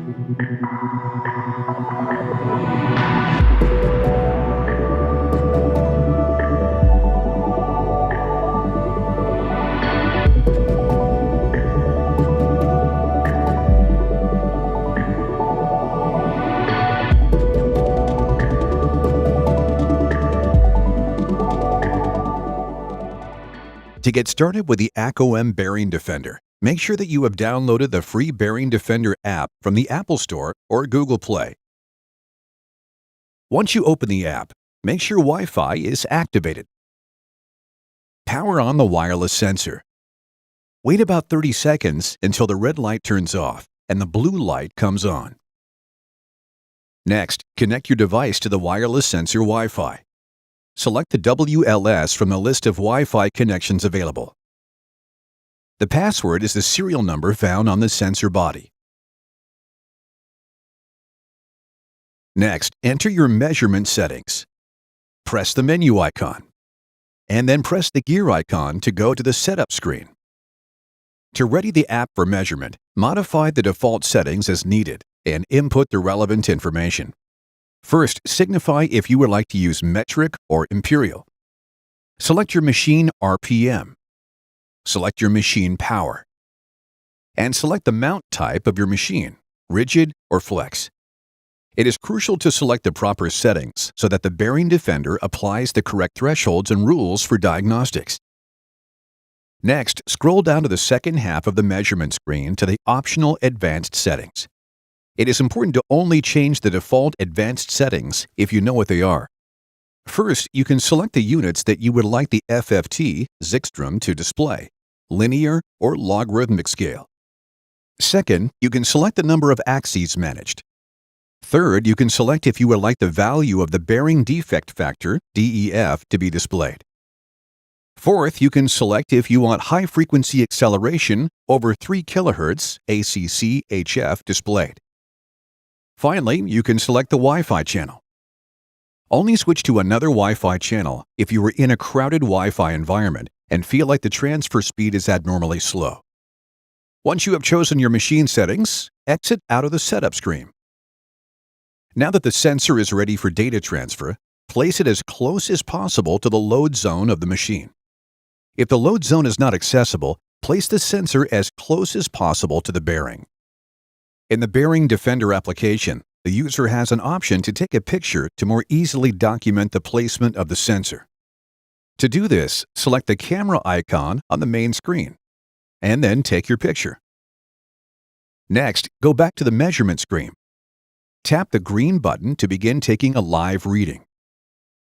To get started with the ACOEM Bearing Defender, make sure that you have downloaded the free Bearing Defender app from the Apple Store or Google Play. Once you open the app, make sure Wi-Fi is activated. Power on the wireless sensor. Wait about 30 seconds until the red light turns off and the blue light comes on. Next, connect your device to the wireless sensor Wi-Fi. Select the WLS from the list of Wi-Fi connections available. The password is the serial number found on the sensor body. Next, enter your measurement settings. Press the menu icon, and then press the gear icon to go to the setup screen. To ready the app for measurement, modify the default settings as needed and input the relevant information. First, signify if you would like to use metric or imperial. Select your machine RPM. Select your machine power. And select the mount type of your machine, rigid or flex. It is crucial to select the proper settings so that the Bearing Defender applies the correct thresholds and rules for diagnostics. Next, scroll down to the second half of the measurement screen to the optional advanced settings. It is important to only change the default advanced settings if you know what they are. First, you can select the units that you would like the FFT, Zikstrom, to display, linear or logarithmic scale. Second, you can select the number of axes managed. Third, you can select if you would like the value of the bearing defect factor, DEF, to be displayed. Fourth, you can select if you want high-frequency acceleration over 3 kHz, ACC-HF, displayed. Finally, you can select the Wi-Fi channel. Only switch to another Wi-Fi channel if you are in a crowded Wi-Fi environment and feel like the transfer speed is abnormally slow. Once you have chosen your machine settings, exit out of the setup screen. Now that the sensor is ready for data transfer, place it as close as possible to the load zone of the machine. If the load zone is not accessible, place the sensor as close as possible to the bearing. In the Bearing Defender application, the user has an option to take a picture to more easily document the placement of the sensor. To do this, select the camera icon on the main screen, and then take your picture. Next, go back to the measurement screen. Tap the green button to begin taking a live reading.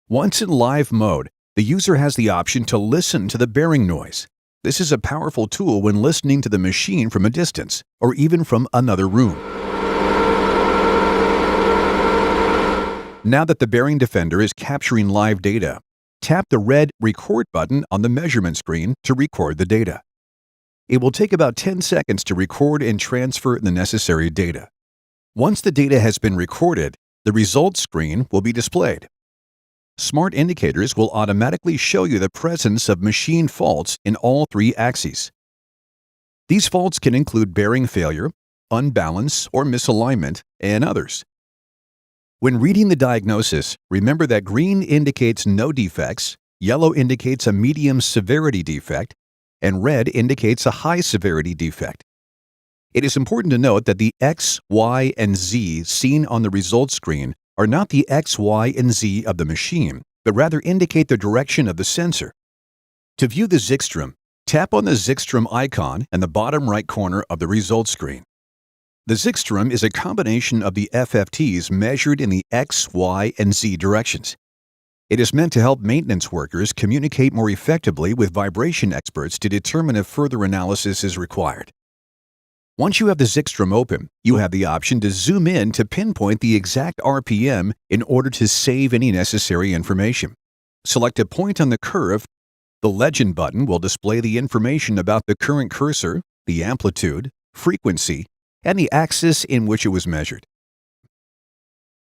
Once in live mode, the user has the option to listen to the bearing noise. This is a powerful tool when listening to the machine from a distance or even from another room. Now that the Bearing Defender is capturing live data, tap the red Record button on the measurement screen to record the data. It will take about 10 seconds to record and transfer the necessary data. Once the data has been recorded, the results screen will be displayed. Smart indicators will automatically show you the presence of machine faults in all 3 axes. These faults can include bearing failure, unbalance or misalignment, and others. When reading the diagnosis, remember that green indicates no defects, yellow indicates a medium severity defect, and red indicates a high severity defect. It is important to note that the X, Y, and Z seen on the results screen are not the X, Y, and Z of the machine, but rather indicate the direction of the sensor. To view the Zikstrom, tap on the Zikstrom icon in the bottom right corner of the results screen. The Zikstrom is a combination of the FFTs measured in the X, Y, and Z directions. It is meant to help maintenance workers communicate more effectively with vibration experts to determine if further analysis is required. Once you have the Zikstrom open, you have the option to zoom in to pinpoint the exact RPM in order to save any necessary information. Select a point on the curve. The Legend button will display the information about the current cursor, the amplitude, frequency, and the axis in which it was measured.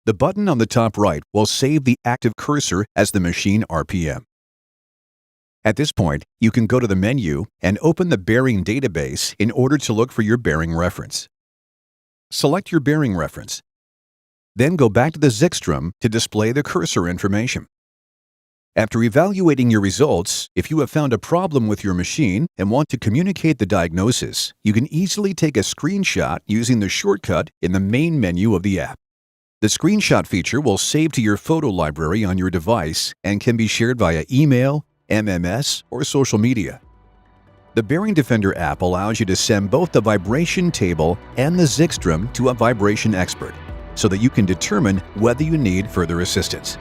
The button on the top right will save the active cursor as the machine RPM. At this point, you can go to the menu and open the bearing database in order to look for your bearing reference. Select your bearing reference. Then go back to the Zixstrom to display the cursor information. After evaluating your results, if you have found a problem with your machine and want to communicate the diagnosis, you can easily take a screenshot using the shortcut in the main menu of the app. The screenshot feature will save to your photo library on your device and can be shared via email, MMS, or social media. The Bearing Defender app allows you to send both the vibration table and the Zixstrom to a vibration expert so that you can determine whether you need further assistance.